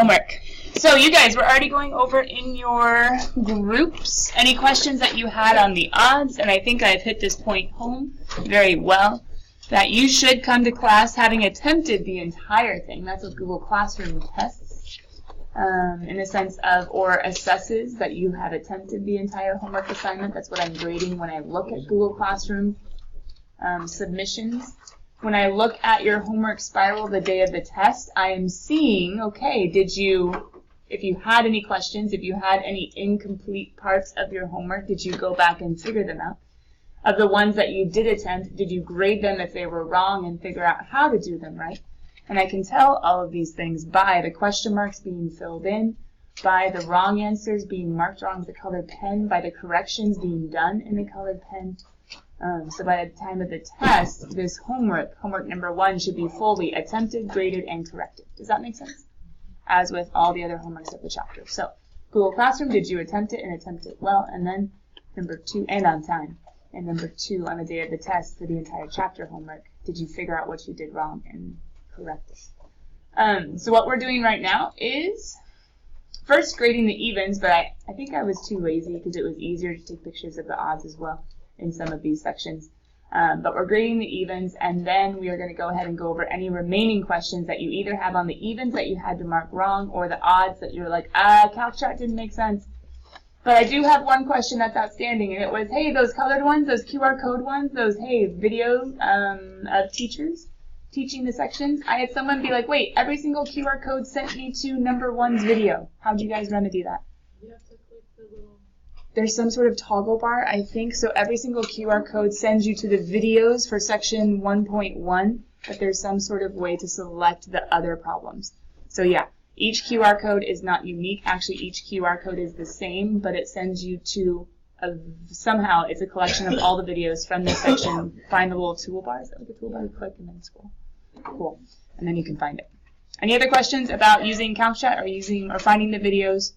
Homework. So you guys were already going over in your groups any questions that you had on the odds, and I think I've hit this point home very well, that you should come to class having attempted the entire thing. That's what Google Classroom tests, in the sense of, or assesses that you have attempted the entire homework assignment. That's what I'm grading when I look at Google Classroom submissions. When I look at your homework spiral the day of the test, I am seeing, okay, if you had any questions, if you had any incomplete parts of your homework, did you go back and figure them out? Of the ones that you did attempt, did you grade them if they were wrong and figure out how to do them right? And I can tell all of these things by the question marks being filled in, by the wrong answers being marked wrong with the colored pen, by the corrections being done in the colored pen. So by the time of the test, this homework number 1, should be fully attempted, graded, and corrected. Does that make sense? As with all the other homeworks of the chapter. So Google Classroom, did you attempt it and attempt it well? And then number 2, and on time. And number 2, on the day of the test for the entire chapter homework, did you figure out what you did wrong and correct it? So what we're doing right now is first grading the evens, but I think I was too lazy because it was easier to take pictures of the odds as well in some of these sections. But we're grading the evens, and then we are going to go ahead and go over any remaining questions that you either have on the evens that you had to mark wrong, or the odds that you're like, CalcChat didn't make sense. But I do have one question that's outstanding, and it was, hey, those colored ones, those QR code ones, those, hey, videos of teachers teaching the sections. I had someone be like, wait, every single QR code sent me to number 1's video. How'd you guys remedy that? You have to click the little... There's some sort of toggle bar, I think, so every single QR code sends you to the videos for section 1.1, but there's some sort of way to select the other problems. So yeah, each QR code is not unique. Actually, each QR code is the same, but it sends you to, somehow, it's a collection of all the videos from this section. Find the little toolbar. Is that like a toolbar? Click and then scroll. Cool. And then you can find it. Any other questions about using CalcChat or finding the videos?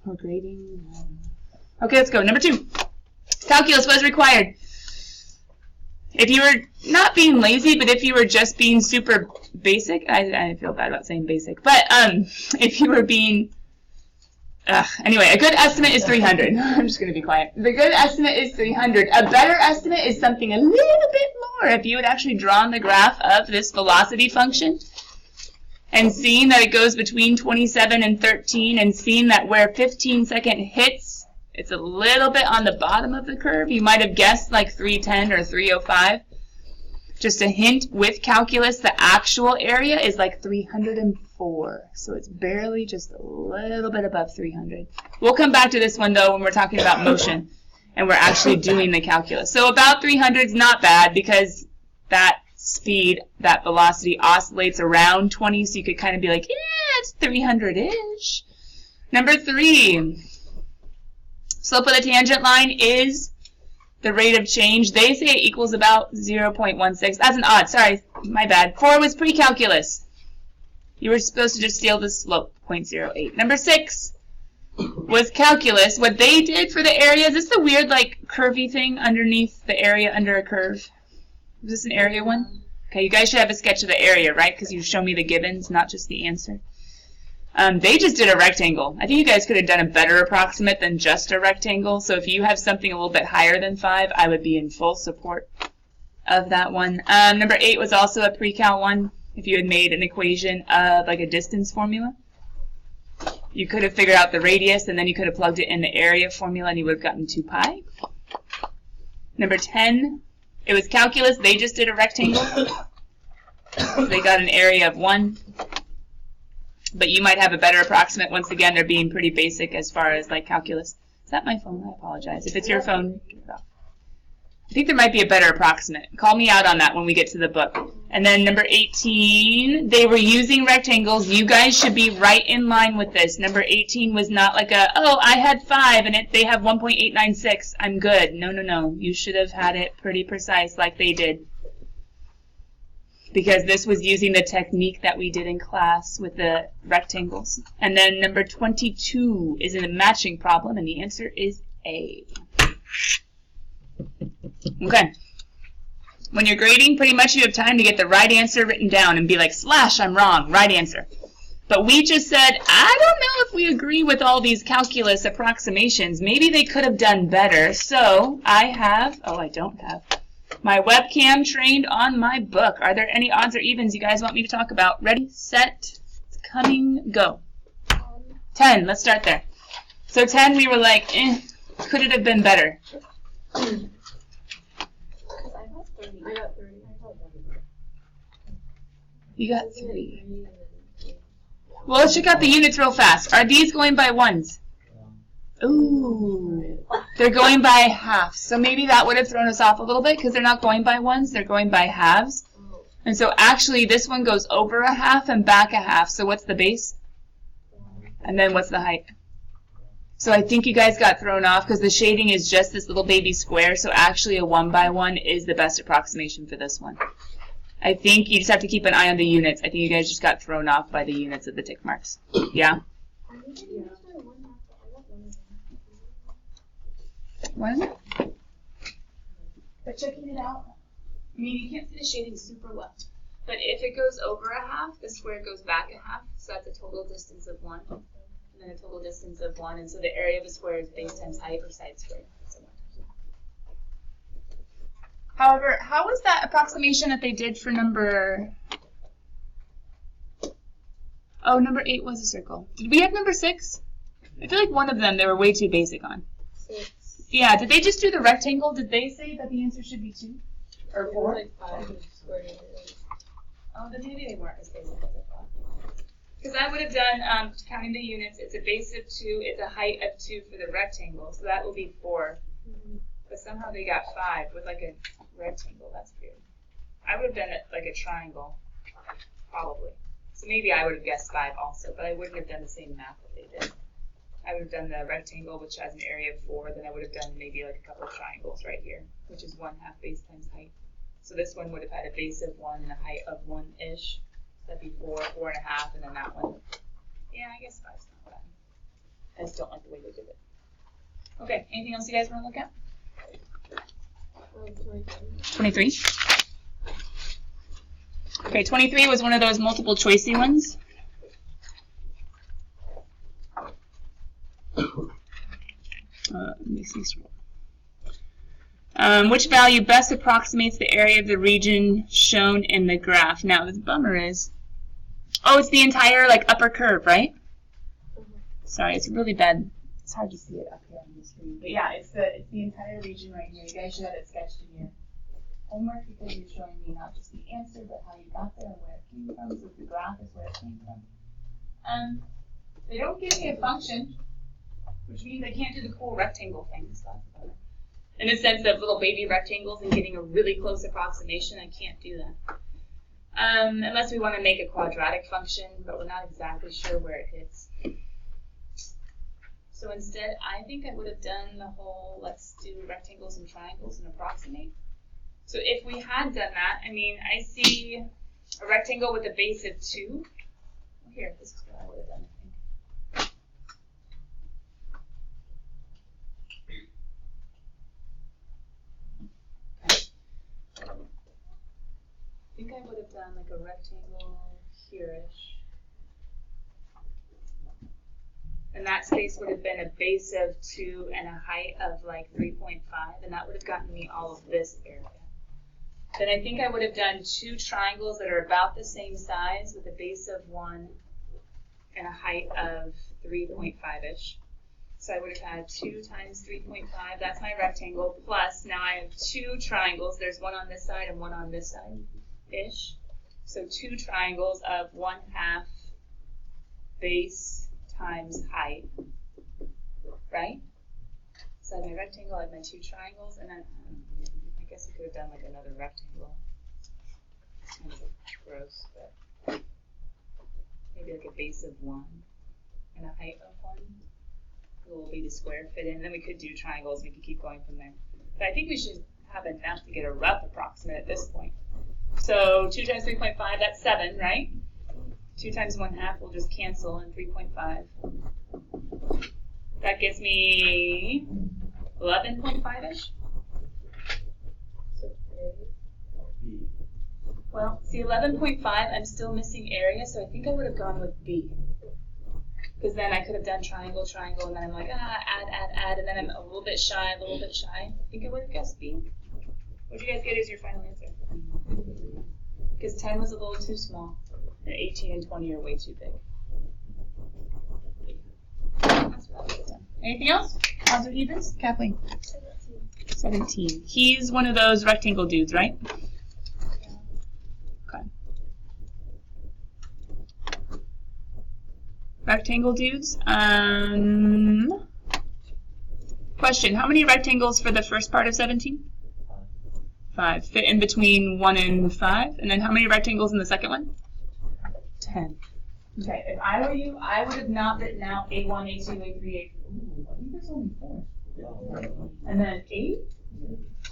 Or grading. Okay, let's go. Number 2. Calculus was required. If you were not being lazy, but if you were just being super basic, I feel bad about saying basic, but if you were being, anyway, a good estimate is 300. I'm just going to be quiet. The good estimate is 300. A better estimate is something a little bit more. If you had actually drawn the graph of this velocity function, and seeing that it goes between 27 and 13, and seeing that where 15-second hits, it's a little bit on the bottom of the curve. You might have guessed like 310 or 305. Just a hint, with calculus, the actual area is like 304. So it's barely just a little bit above 300. We'll come back to this one, though, when we're talking about motion, and we're actually doing the calculus. So about 300 is not bad, because that speed, that velocity oscillates around 20, so you could kind of be like, yeah, it's 300-ish. Number 3, slope of the tangent line is the rate of change. They say it equals about 0.16. That's an odd. Sorry, my bad. 4 was pre-calculus. You were supposed to just steal the slope, 0.08. Number 6 was calculus. What they did for the area, is this the weird, like, curvy thing underneath the area under a curve? Is this an area one? Okay, you guys should have a sketch of the area, right? Because you show me the givens, not just the answer. They just did a rectangle. I think you guys could have done a better approximate than just a rectangle. So if you have something a little bit higher than 5, I would be in full support of that one. Number 8 was also a pre-cal one. If you had made an equation of like a distance formula, you could have figured out the radius, and then you could have plugged it in the area formula, and you would have gotten 2 pi. Number 10, it was calculus. They just did a rectangle. So they got an area of 1. But you might have a better approximate. Once again, they're being pretty basic as far as like calculus. Is that my phone? I apologize. If it's your phone, turn it off. I think there might be a better approximate. Call me out on that when we get to the book. And then number 18, they were using rectangles. You guys should be right in line with this. Number 18 was not like a, oh, I had 5 and they have 1.896. I'm good. No, no, no. You should have had it pretty precise like they did. Because this was using the technique that we did in class with the rectangles. And then number 22 is a matching problem, and the answer is A. Okay. When you're grading, pretty much you have time to get the right answer written down and be like, slash, I'm wrong, right answer. But we just said, I don't know if we agree with all these calculus approximations. Maybe they could have done better. So I have, oh, I don't have, my webcam trained on my book. Are there any odds or evens you guys want me to talk about? Ready, set, coming, go. 10, let's start there. So 10, we were like, could it have been better? I got 30. I got 30. You got 3. Well, let's check out the units real fast. Are these going by ones? Ooh, they're going by halves. So maybe that would have thrown us off a little bit because they're not going by ones, they're going by halves. And so actually this one goes over a half and back a half. So what's the base? And then what's the height? So I think you guys got thrown off because the shading is just this little baby square. So actually a 1 by 1 is the best approximation for this one. I think you just have to keep an eye on the units. I think you guys just got thrown off by the units of the tick marks. Yeah? What? But checking it out, I mean, you can't see the shading super well. But if it goes over a half, the square goes back a half. So that's a total distance of 1. And then a total distance of 1. And so the area of a square is base times height or side squared. However, how was that approximation that they did for number... Oh, number 8 was a circle. Did we have number 6? I feel like one of them they were way too basic on. 6. Yeah, did they just do the rectangle? Did they say that the answer should be 2? Or 4? Like 5 squared. Oh, then maybe they weren't as basic as I thought. Because I would have done, counting the units, it's a base of 2, it's a height of 2 for the rectangle, so that will be 4. But somehow they got 5 with like a rectangle. That's weird. I would have done it like a triangle, probably. So maybe I would have guessed 5 also, but I wouldn't have done the same math that they did. I would have done the rectangle, which has an area of 4, then I would have done maybe like a couple of triangles right here, which is 1/2 base times height. So this one would have had a base of 1 and a height of 1-ish. That'd be 4, 4.5, and then that one. Yeah, I guess 5's not bad. I just don't like the way they did it. Okay, anything else you guys want to look at? 23. Okay, 23 was one of those multiple choicey ones. Let me see. Which value best approximates the area of the region shown in the graph? Now, the bummer is, oh, it's the entire like upper curve, right? Sorry, it's really bad. It's hard to see it up here on the screen. But yeah, it's the entire region right here. You guys should have it sketched in your homework because you're showing me not just the answer, but how you got there and where it came from. So the graph is where it came from. They don't give me a function, which means I can't do the cool rectangle thing. So that's about it. In the sense of little baby rectangles and getting a really close approximation, I can't do that. Unless we want to make a quadratic function, but we're not exactly sure where it hits. So instead, I think I would have done the whole, let's do rectangles and triangles and approximate. So if we had done that, I mean, I see a rectangle with a base of 2. Here, this is what I would have done, I think. I think I would have done like a rectangle here-ish. And that space would have been a base of 2 and a height of like 3.5, and that would have gotten me all of this area. Then I think I would have done 2 triangles that are about the same size with a base of 1 and a height of 3.5-ish. So I would have had 2 times 3.5, that's my rectangle, plus now I have 2 triangles. There's one on this side and one on this side-ish. So 2 triangles of 1/2 base times height, right? So I have my rectangle, I have my 2 triangles, and then I guess I could have done like another rectangle. It's kind of gross, but maybe like a base of 1 and a height of 1. A little baby square fit in. Then we could do triangles, we could keep going from there. But I think we should have enough to get a rough approximate at this point. So 2 times 3.5, that's 7, right? 2 times 1/2 will just cancel in 3.5. That gives me 11.5-ish. Well, see, 11.5, I'm still missing area, so I think I would have gone with B. Because then I could have done triangle, triangle, and then I'm like, add, and then I'm a little bit shy. I think I would have guessed B. What do you guys get as your final answer? Because 10 was a little too small, and 18 and 20 are way too big. That's what I would have done. Anything else? Odds or evens? Kathleen? 17. He's one of those rectangle dudes, right? Okay. Rectangle dudes. Question, how many rectangles for the first part of 17? 5. Fit in between 1 and 5. And then how many rectangles in the second one? 10. Okay, if I were you, I would have not written out A1, A2, A3, A4. Ooh, I think there's only 4. And then 8?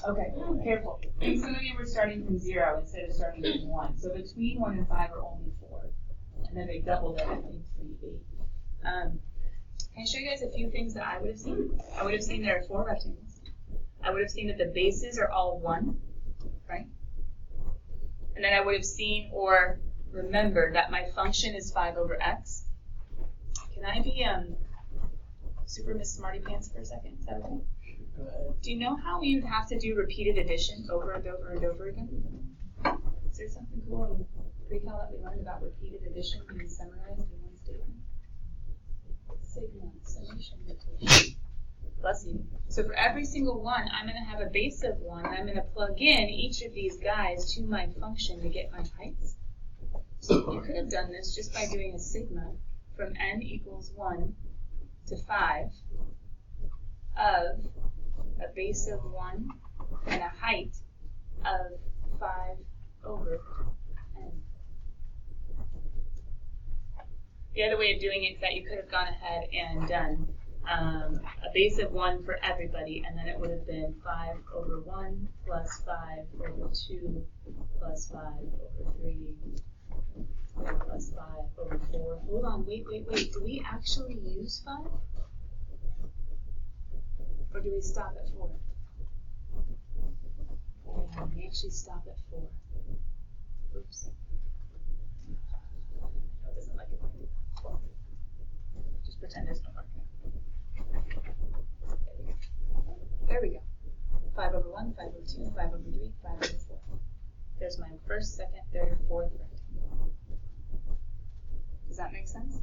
Okay, careful. I think some of you were starting from 0 instead of starting from 1. So between 1 and 5 are only 4. And then they doubled it, I think, 3, 8. Can I show you guys a few things that I would have seen? I would have seen there are 4 rectangles. I would have seen that the bases are all 1, right? And then I would have seen or remembered that my function is 5 over x. Can I be super Miss Smarty Pants for a second? Is that okay? Go ahead. Do you know how you'd have to do repeated addition over and over and over again? Is there something cool in pre-cal that we learned about repeated addition being summarized in one statement? Sigma, summation, notation. Bless you. So for every single one, I'm going to have a base of 1, and I'm going to plug in each of these guys to my function to get my heights. So you could have done this just by doing a sigma from n equals 1 to 5 of a base of 1 and a height of 5 over n. The other way of doing it is that you could have gone ahead and done a base of 1 for everybody, and then it would have been 5 over 1 plus 5 over 2 plus 5 over 3 plus 5 over 4. Hold on, wait. Do we actually use 5? Or do we stop at 4? Yeah, we actually stop at 4. Oops. No, it doesn't like it when I do that. Just pretend there's no mark there. There we go. 5 over 1, 5 over 2, 5 over 3, 5 over 4. There's my first, second, third, fourth rectangle. Does that make sense?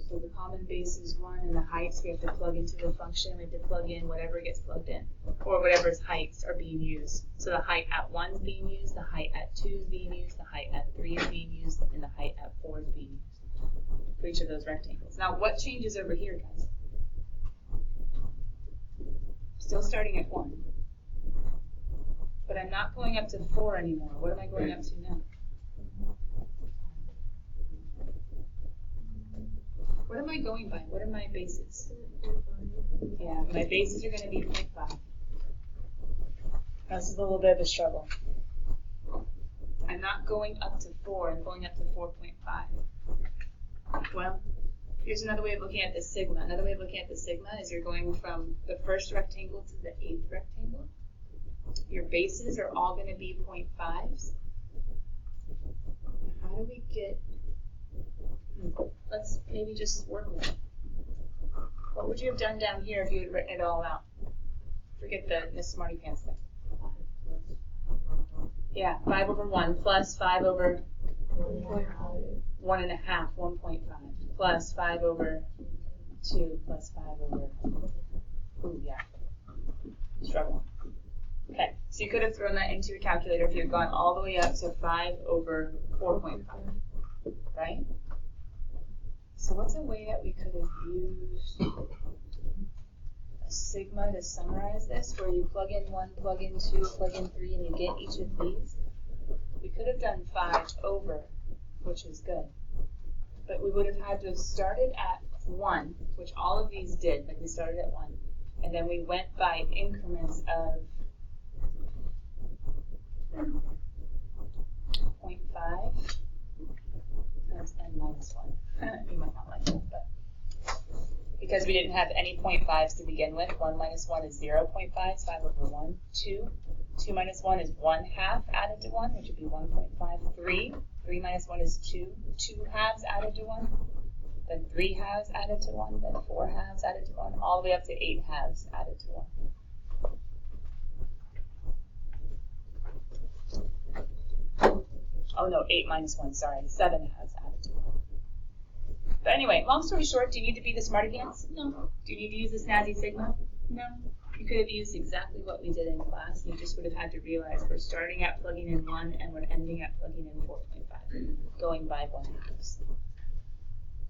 So the common base is 1, and the heights we have to plug into the function. We have to plug in whatever gets plugged in, or whatever's heights are being used. So the height at 1 is being used, the height at 2 is being used, the height at 3 is being used, and the height at 4 is being used for each of those rectangles. Now, what changes over here, guys? Still starting at 1. But I'm not going up to 4 anymore. What am I going up to now? What am I going by? What are my bases? Yeah, my bases are going to be 0.5. This is a little bit of a struggle. I'm not going up to 4. I'm going up to 4.5. Well, here's another way of looking at the sigma. Another way of looking at the sigma is you're going from the first rectangle to the 8th rectangle. Your bases are all going to be 0.5s. How do we get... Let's maybe just work with it. What would you have done down here if you had written it all out? Forget the Miss Smarty Pants thing. Yeah, 5 over 1 plus 5 over 1.5, 1.5, plus 5 over 2 plus 5 over, ooh, yeah, struggle. Okay, so you could have thrown that into a calculator if you had gone all the way up to 5 over 4.5, right? So what's a way that we could have used a sigma to summarize this, where you plug in 1, plug in 2, plug in 3, and you get each of these? We could have done 5 over, which is good. But we would have had to have started at 1, which all of these did, like we started at 1. And then we went by increments of 0.5 times n minus 1. You might not like that, but because we didn't have any 0.5s to begin with, 1 minus 1 is 0.5, 5 over 1, 2, 2 minus 1 is 1/2 added to 1, which would be 1.53. 3 minus 1 is 2. 2 halves added to 1. Then 3 halves added to 1. Then 4 halves added to 1. All the way up to 8 halves added to 1. Oh no, 8 minus 1, sorry. 7 halves added to 1. But anyway, long story short, do you need to be the smarty pants? No. Do you need to use the snazzy sigma? No. You could have used exactly what we did in class. You just would have had to realize we're starting at plugging in 1 and we're ending at plugging in 4.5, going by 1/2.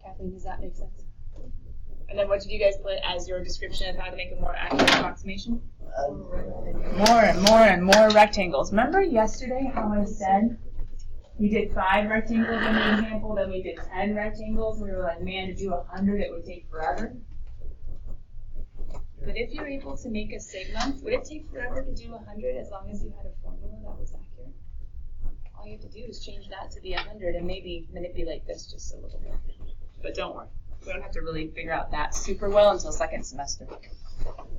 Kathleen, does that make sense? And then what did you guys put as your description of how to make a more accurate approximation? More and more and more rectangles. Remember yesterday how I said we did 5 rectangles in the example, then we did 10 rectangles. We were like, man, to do 100 it would take forever. But if you're able to make a sigma, would it take forever to do 100 as long as you had a formula that was accurate? All you have to do is change that to be 100 and maybe manipulate this just a little bit. But don't worry, we don't have to really figure out that super well until second semester.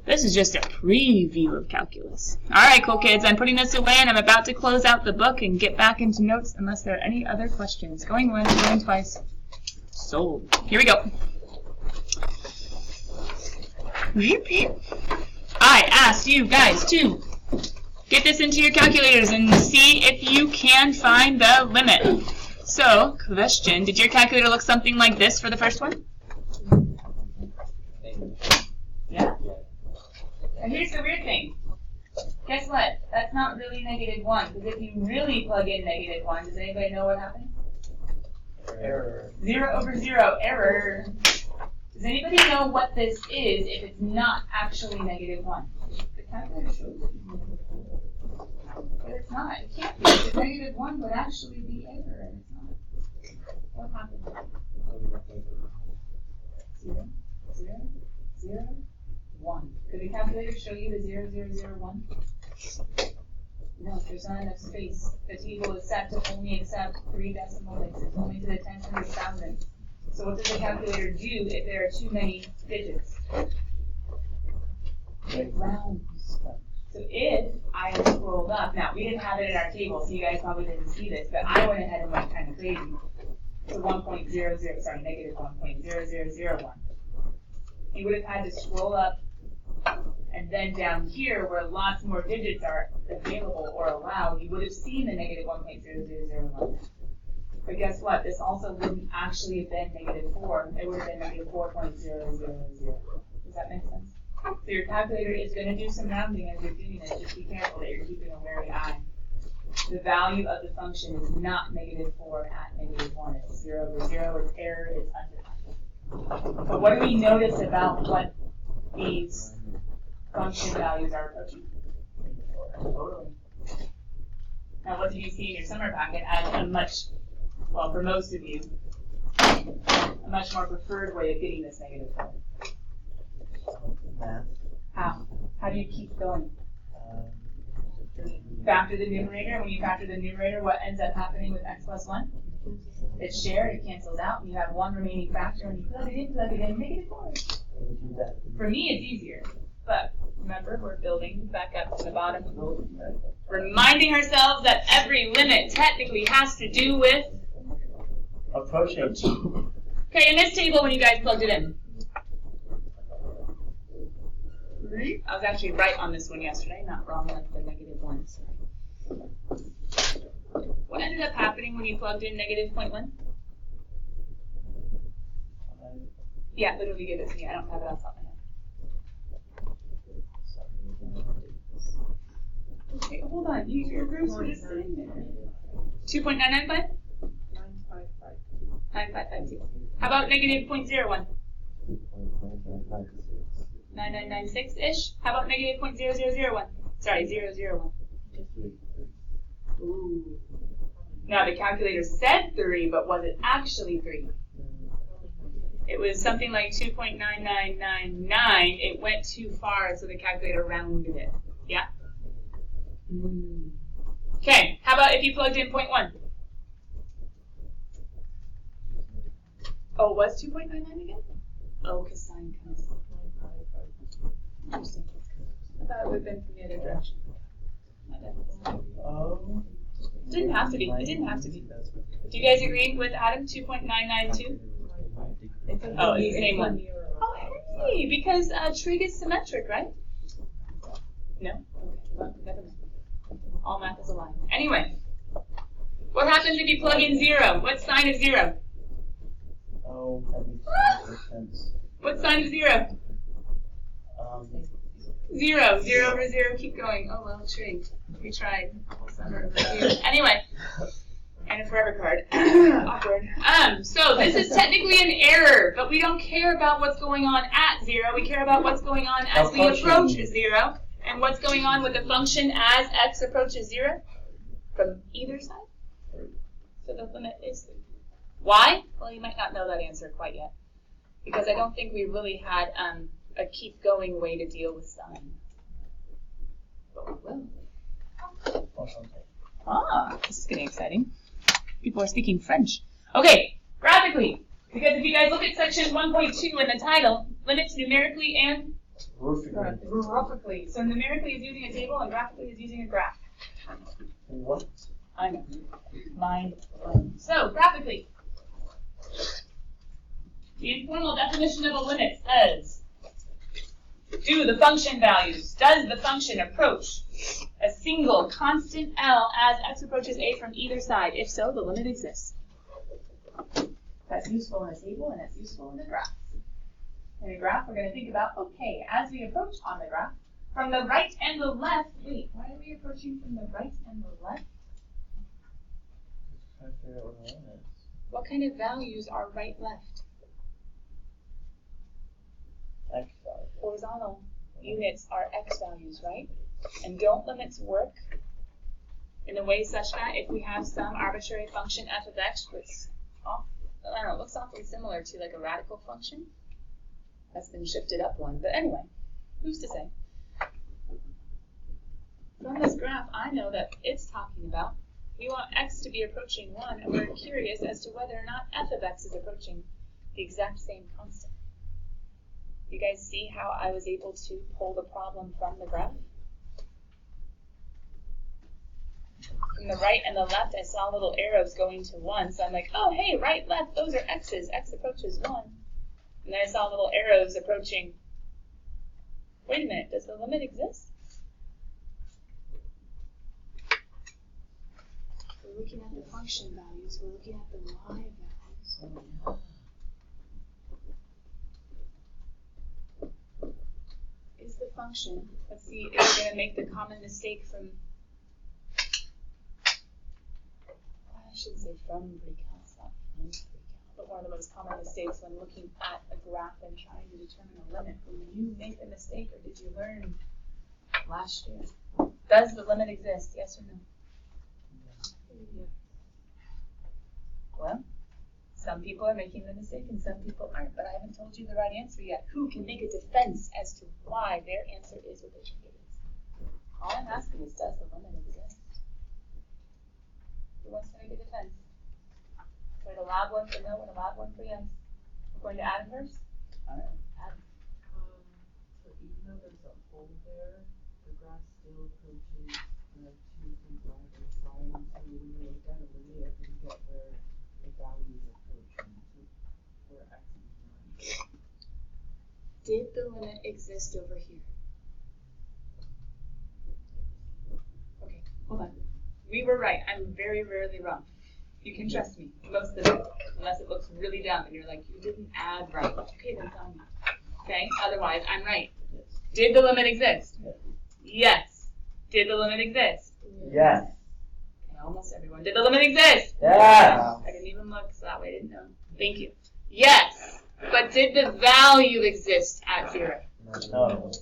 This is just a preview of calculus. All right, cool kids, I'm putting this away and I'm about to close out the book and get back into notes unless there are any other questions. Going once, going twice. Sold. Here we go. I asked you guys to get this into your calculators and see if you can find the limit. So, question, did your calculator look something like this for the first one? Yeah. And here's the weird thing. Guess what? That's not really -1, because if you really plug in -1, does anybody know what happened? Error. 0/0, error. Does anybody know what this is if it's not actually -1? The calculator shows it. But it's not. It can't be. Because -1 would actually be error, and it's not. What happened? 0, 0, 0, 1. Could the calculator show you the 0, 0, 0, 1? No, there's not enough space. The table is set to only accept 3 decimal places, only to the 10th and the 1000th. So what does the calculator do if there are too many digits? It rounds. So if I scrolled up, now we didn't have it in our table, so you guys probably didn't see this, but I went ahead and went kind of crazy. So -1.0001. You would have had to scroll up, and then down here where lots more digits are available or allowed, you would have seen the -1.0001. But guess what? This also wouldn't actually have been -4. It would have been -4.000. Does that make sense? So your calculator is going to do some rounding as you're doing it. Just be careful that you're keeping a wary eye. The value of the function is not -4 at -1. It's 0/0. It's error. It's undefined. But what do we notice about what these function values are approaching? Totally. Now, what did you see in your summer packet as a much, well, for most of you, a much more preferred way of getting this -4? Math. How? How do you keep going? Factor the numerator. When you factor the numerator, what ends up happening with x plus 1? It's shared, it cancels out, and you have one remaining factor, and you plug it in, -4. For me, it's easier. But remember, we're building back up to the bottom. Reminding ourselves that every limit technically has to do with approaching. Okay, in this table when you guys plugged it in. I was actually right on this one yesterday, not wrong like the -1. What ended up happening when you plugged in -0.1? Yeah, literally give it to me. I don't have it off the top of my head. Okay, hold on. Your groups were just sitting there. 2.995? 9552. How about -0.01? 9996-ish? How about -0.0001? Sorry, 001. Ooh. Now the calculator said 3, but was it actually 3? It was something like 2.9999. It went too far, so the calculator rounded it. Yeah? Okay, how about if you plugged in 0.1? Oh, it was 2.99 again? Oh, because sine comes. Interesting. I thought it would have been from the other direction. Oh. Didn't have to be. It didn't have to be. Do you guys agree with Adam? 2.992? Oh, it's the same one. Oh, hey, because trig is symmetric, right? No? Okay, well, never mind. All math is a lie. Anyway, what happens if you plug in 0? What's sign of 0? Oh, that makes sense. What's sign of 0? 0. 0 over 0, keep going. Oh, well, trig. We tried the whole summer over here. Anyway, and a forever card. Awkward. So this is technically an error, but we don't care about what's going on at 0. We care about what's going on as we approach 0. And what's going on with the function as x approaches 0 from either side. So the limit is 3. Why? Well, you might not know that answer quite yet, because I don't think we really had a keep going way to deal with sign. But we will. Ah, this is getting exciting. People are speaking French. Okay, graphically, because if you guys look at section 1.2 in the title, limits numerically and graphically. So numerically is using a table and graphically is using a graph. What? I know. Mind blown. So, graphically, the informal definition of a limit says, do the function values, does the function approach a single constant L as x approaches a from either side? If so, the limit exists. That's useful in a table and it's useful in a graph. In a graph, we're going to think about, okay, as we approach on the graph, from the right and the left, wait, why are we approaching from the right and the left? What kind of values are right, left? X value. Horizontal units are x values, right? And don't limits work in a way such that if we have some arbitrary function f of x, which I don't know, looks awfully similar to like a radical function. That's been shifted up one, but anyway, who's to say? From this graph, I know that it's talking about we want x to be approaching 1, and we're curious as to whether or not f of x is approaching the exact same constant. You guys see how I was able to pull the problem from the graph? From the right and the left, I saw little arrows going to 1, so I'm like, oh, hey, right, left, those are x's. X approaches 1. And then I saw little arrows approaching. Wait a minute, does the limit exist? We're looking at the function values. We're looking at the y values. Is the function, let's see if we're going to make the common mistake from, I shouldn't say from pre-cal, it's not from pre-cal, but one of the most common mistakes when looking at a graph and trying to determine a limit. Will you make the mistake, or did you learn last year? Does the limit exist, yes or no? Well, some people are making the mistake and some people aren't, but I haven't told you the right answer yet. Who can make a defense as to why their answer is what they think it is? All I'm asking is, does the limit exist? Who wants to make a defense? So a loud one for no and a loud one for yes. We're going to Adam first? All right, Adam. So even though there's a hole there, the graph still approaches the 2 from either side. So when you look at a limit, you get where the value is approaching to where x is 1. Did the limit exist over here? Okay, hold on. We were right. I'm very rarely wrong. You can trust me most of the time, unless it looks really dumb and you're like, you didn't add right. Okay, then tell me. Okay, otherwise I'm right. Did the limit exist? Yes. Did the limit exist? Yes. Okay, almost everyone. Did the limit exist? Yes. I didn't even look, so that way I didn't know. Thank you. Yes. But did the value exist at 0? No.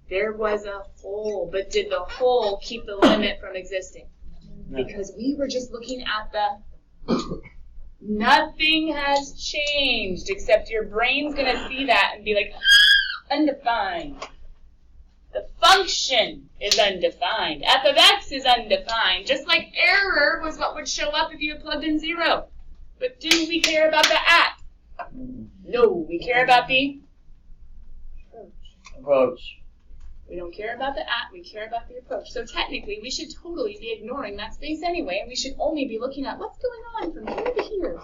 There was a hole, but did the hole keep the limit from existing? No. Because we were just looking at the, nothing has changed, except your brain's going to see that and be like, undefined. The function is undefined. F of x is undefined. Just like error was what would show up if you had plugged in 0. But do we care about the at? No, we care about the approach. Approach. We don't care about the at, we care about the approach. So technically, we should totally be ignoring that space anyway, and we should only be looking at what's going on from here to here.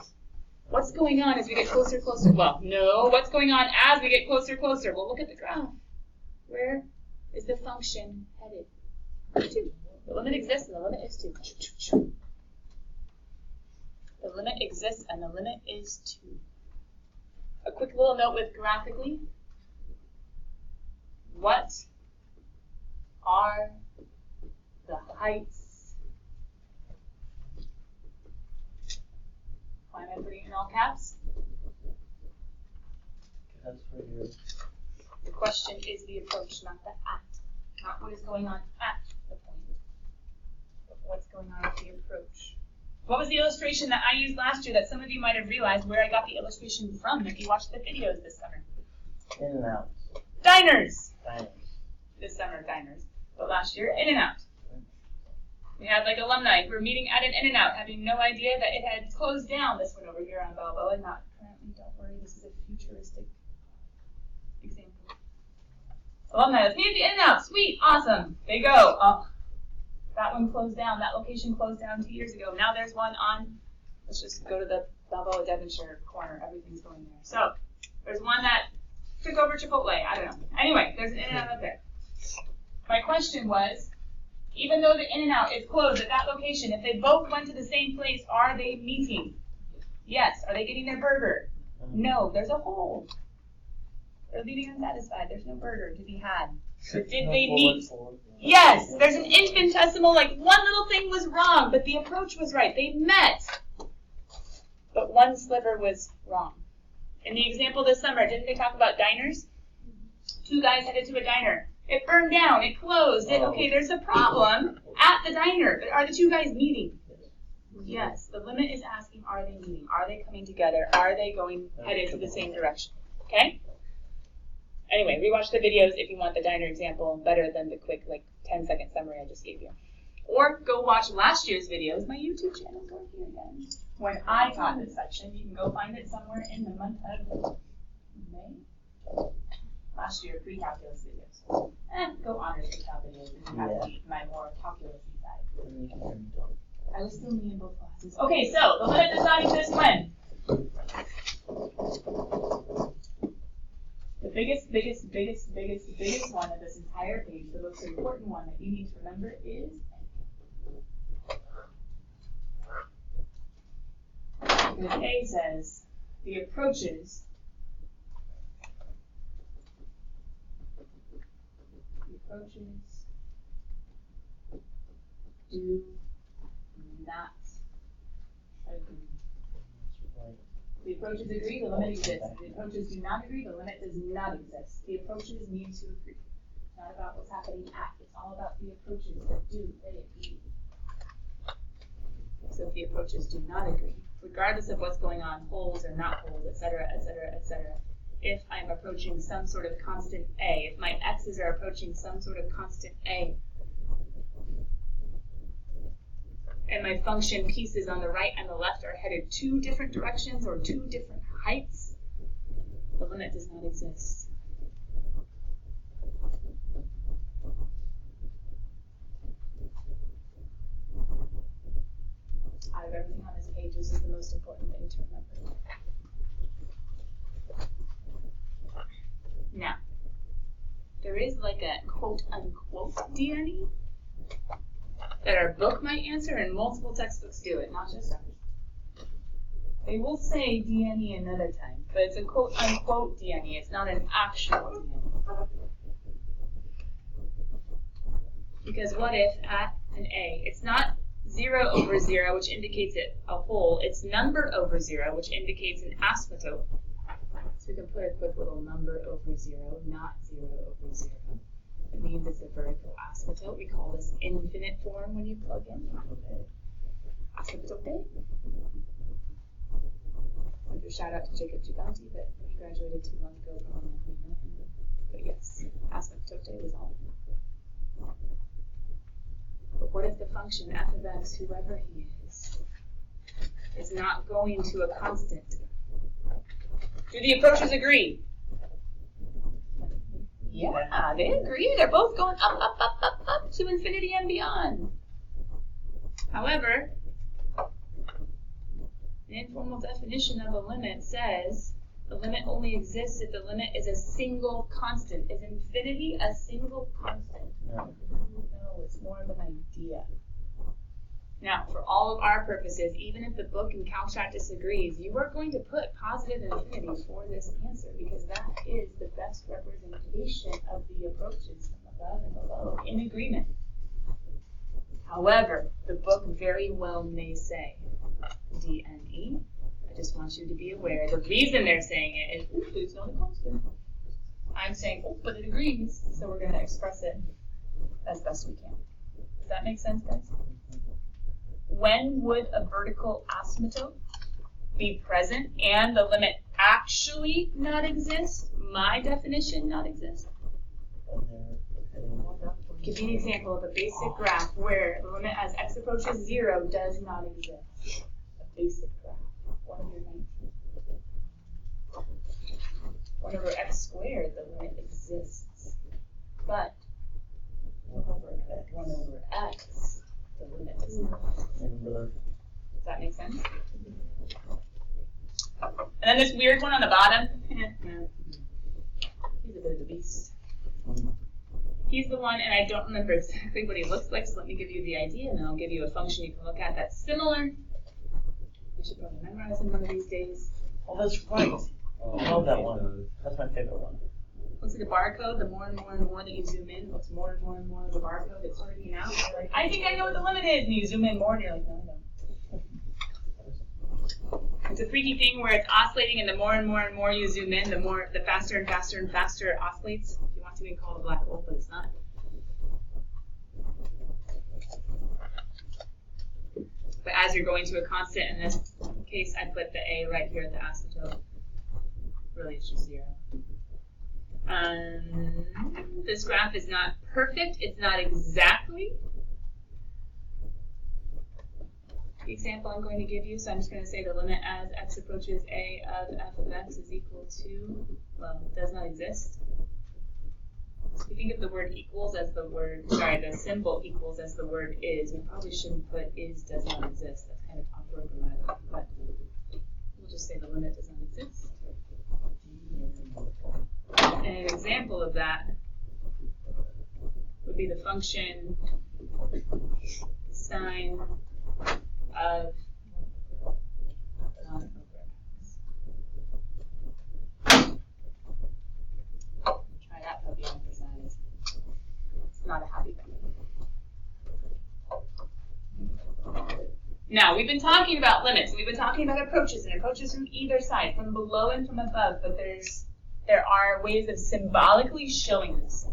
What's going on as we get closer, closer? Well, no, what's going on as we get closer, closer? Well, look at the graph. Where is the function headed? 2. The limit exists and the limit is 2. The limit exists and the limit is 2. A quick little note with graphically. What are the heights? Why am I putting it in all caps? That's for your. The question is the approach, not the at. Not what is going on at the point, but what's going on with the approach. What was the illustration that I used last year that some of you might have realized where I got the illustration from if you watched the videos this summer? In and out. Diners! Diners. This summer, diners. But last year, In and Out. We had like alumni who were meeting at an In and Out, having no idea that it had closed down, this one over here on Balboa. Not currently, don't worry, this is a futuristic example. Alumni, let's meet at the In and Out. Sweet, awesome. They go. Oh, that one closed down. That location closed down 2 years ago. Now there's one on, let's just go to the Balboa Devonshire corner. Everything's going there. So there's one that took over Chipotle. I don't know. Anyway, there's an In and Out up there. My question was, even though the In and Out is closed at that location, if they both went to the same place, are they meeting? Yes. Are they getting their burger? No. There's a hole. They're leaving unsatisfied. There's no burger to be had. But did they meet? Yes. There's an infinitesimal, like one little thing was wrong, but the approach was right. They met. But one sliver was wrong. In the example this summer, didn't they talk about diners? 2 guys headed to a diner. It burned down. It closed. Okay, there's a problem at the diner. But are the 2 guys meeting? Yes. The limit is asking, are they meeting? Are they coming together? Are they going headed to the same direction? Okay? Anyway, rewatch the videos if you want the diner example better than the quick, 10-second summary I just gave you. Or go watch last year's videos. My YouTube channel's working again. When I taught this section, you can go find it somewhere in the month of May. Last year, pre-calculus videos. Go honors pre-cal videos if you have my more calculus-y side. I was still me in both classes. Okay, so the limit does not exist when? The biggest one of this entire page, the most important one that you need to remember is because A says the approaches do not agree. The approaches agree, the limit exists. The approaches do not agree, the limit does not exist. The approaches need to agree. It's not about what's happening at, it's all about the approaches that do they agree. So if the approaches do not agree, regardless of what's going on, holes or not holes, etc., etc., etc., if I'm approaching some sort of constant A, if my x's are approaching some sort of constant A, and my function pieces on the right and the left are headed 2 different directions or 2 different heights, the limit does not exist. Out of everything on this page, this is the most important thing to remember. Now, there is like a quote-unquote DNA that our book might answer and multiple textbooks do it, not just ours. They will say DNA another time, but it's a quote-unquote DNA. It's not an actual DNA. Because what if at an A, it's not 0 over 0, which indicates it a hole. It's number over 0, which indicates an asymptote. So we can put a quick little number over 0, not 0 over 0. It means it's a vertical asymptote. We call this infinite form when you plug in. Asymptote. I'll do a shout out to Jacob Giganti, but he graduated too long ago. But yes, asymptote was all. But what if the function f of x, whoever he is not going to a constant? Do the approaches agree? Yeah, they agree. They're both going up, up, up, up, up to infinity and beyond. However, the informal definition of a limit says the limit only exists if the limit is a single constant. Is infinity a single constant? No. No, it's more of an idea. Now, for all of our purposes, even if the book and CalcAB disagrees, you are going to put positive infinity for this answer because that is the best representation of the approaches from above and below in agreement. However, the book very well may say D and E. I just want you to be aware. The reason they're saying it is, ooh, it's not a constant. I'm saying, oh, but it agrees, so we're going to express it as best we can. Does that make sense, guys? When would a vertical asymptote be present and the limit actually not exist? My definition, not exist. And they're heading Give me an example of a basic graph where the limit as x approaches 0 does not exist. A basic graph. 1 over 19. 1 over x squared, the limit exists. But 1 over x, the limit does not. Remember Does that make sense? And then this weird one on the bottom. He's a bit of a beast. He's the one, and I don't remember exactly what he looks like, so let me give you the idea, and then I'll give you a function you can look at that's similar. You should probably memorize him one of these days. Oh, that's right. I love that one. That's my favorite one. Looks like a barcode. The more and more and more that you zoom in, looks more and more and more like a barcode. It's working out. You're like, I think I know what the limit is, and you zoom in more, and you're like, no, I don't. It's a freaky thing where it's oscillating, and the more and more and more you zoom in, the faster and faster and faster it oscillates. If you want to, we can call it a black hole, but it's not. But as you're going to a constant, in this case, I put the A right here at the asymptote. Really, it's just 0. This graph is not perfect. It's not exactly the example I'm going to give you. So I'm just going to say the limit as x approaches a of f of x is equal to, well, does not exist. So if you think of the word equals as the word, sorry, the symbol equals as the word is, we probably shouldn't put is does not exist. That's kind of awkward grammar, but we'll just say the limit does not exist. And an example of that would be the function sine of try that puppy on the sides. It's not a happy puppy. Now, we've been talking about limits, and we've been talking about approaches, and approaches from either side, from below and from above, but there are ways of symbolically showing this.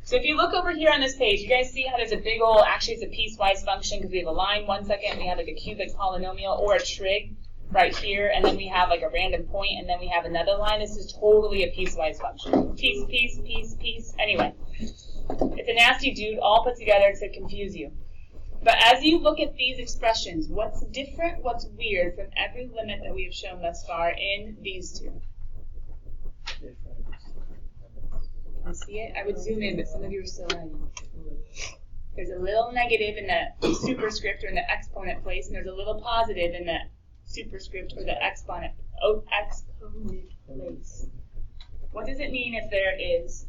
So if you look over here on this page, you guys see how there's a big old, actually it's a piecewise function because we have a line 1 second, we have like a cubic polynomial or a trig right here, and then we have like a random point, and then we have another line. This is totally a piecewise function. Piece, piece, piece, piece. Anyway, it's a nasty dude all put together to confuse you. But as you look at these expressions, what's different, what's weird from every limit that we have shown thus far in these two? You see it? I would zoom in, but some of you are still lagging. There's a little negative in the superscript or in the exponent place, and there's a little positive in the superscript or the exponent place. What does it mean if there is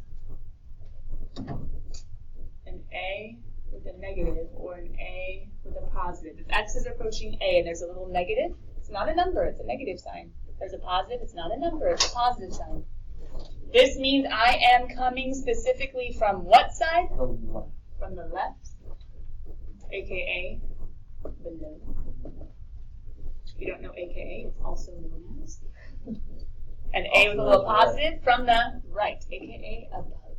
an A with a negative or an A with a positive? If x is approaching A and there's a little negative, it's not a number, it's a negative sign. There's a positive, it's not a number, it's a positive sign. This means I am coming specifically from what side? From the left, aka below. If you don't know aka, it's also known as. And A with a little positive from the right, aka above.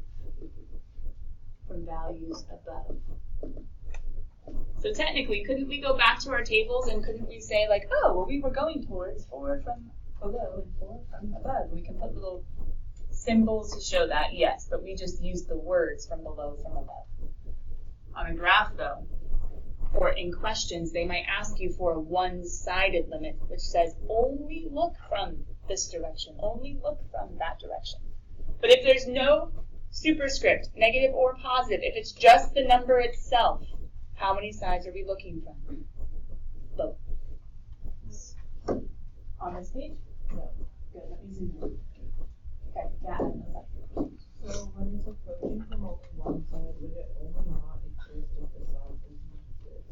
From values above. So technically, couldn't we go back to our tables and couldn't we say like, oh, well, we were going towards 4 from below and 4 from above. We can put little symbols to show that, yes, but we just use the words from below, from above. On a graph, though, or in questions, they might ask you for a one-sided limit, which says only look from this direction, only look from that direction. But if there's no Superscript, negative or positive. If it's just the number itself, how many sides are we looking from? Both. On this page? No. Good, let me zoom in. Okay, yeah. So when it's approaching from only one side, would it only not exist if the side doesn't exist?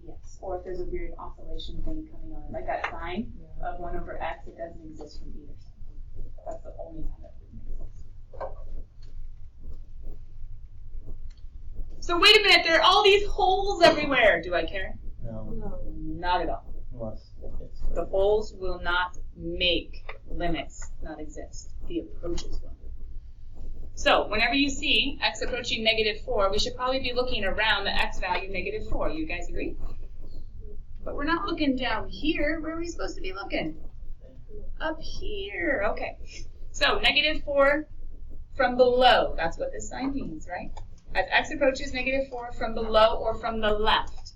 Yes, or if there's a weird oscillation thing coming on, like that sine of 1 over x, it doesn't exist from either side. That's the only time that wouldn't exist. So wait a minute, there are all these holes everywhere. Do I care? No. No. Not at all. Unless it's. The holes will not make limits not exist. The approaches will. So whenever you see x approaching -4, we should probably be looking around the x value -4. You guys agree? But we're not looking down here. Where are we supposed to be looking? Up here. Okay. So -4 from below. That's what this sign means, right? As x approaches -4 from below or from the left.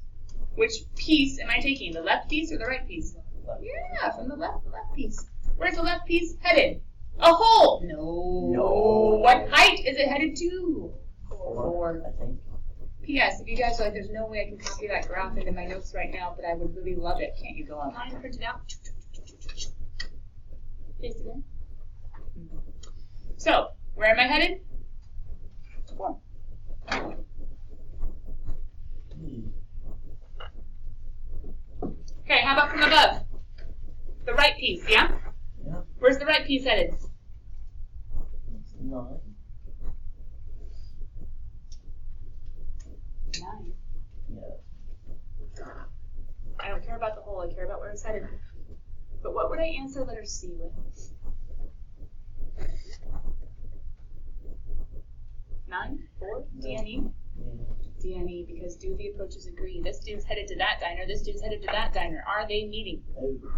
Which piece am I taking? The left piece or the right piece? Yeah, from the left piece. Where's the left piece headed? A hole! No. What height is it headed to? 4. I think. P.S. If you guys are like, there's no way I can copy that graph into my notes right now, but I would really love it. Can't you go online and print it out? Paste it in. So, where am I headed? 4. Okay, how about from above? The right piece, yeah? Yeah. Where's the right piece headed? It's 9. 9. Yeah. I don't care about the hole, I care about where it's headed. But what would I answer letter C with? 9? 4? DNE? DNE, because do the approaches agree? This dude's headed to that diner, this dude's headed to that diner. Are they meeting?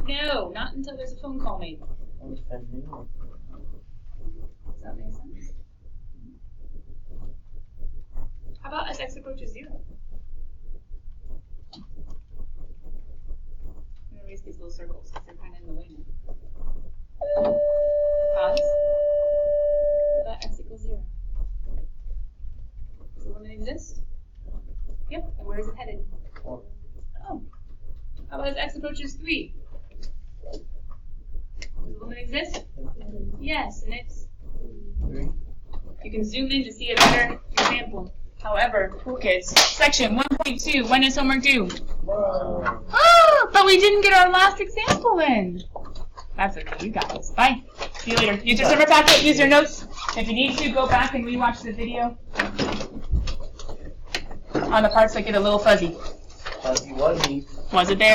No, not until there's a phone call made. Does that make sense? How about as x approaches 0? I'm going to erase these little circles because they're kind of in the way now. Pause. What about x equals 0? Does the limit exist? Yep, and where is it headed? 4. Oh. How about as x approaches 3? Does the limit exist? Yes, and it's 3. You can zoom in to see a better example. However, cool kids, section 1.2, when is homework due? Ah, but we didn't get our last example in. That's okay, you got this. Bye. See you later. Use your summer packet, use your notes. If you need to, go back and rewatch the video on the parts that get a little fuzzy. Fuzzy wuzzy. Was it there?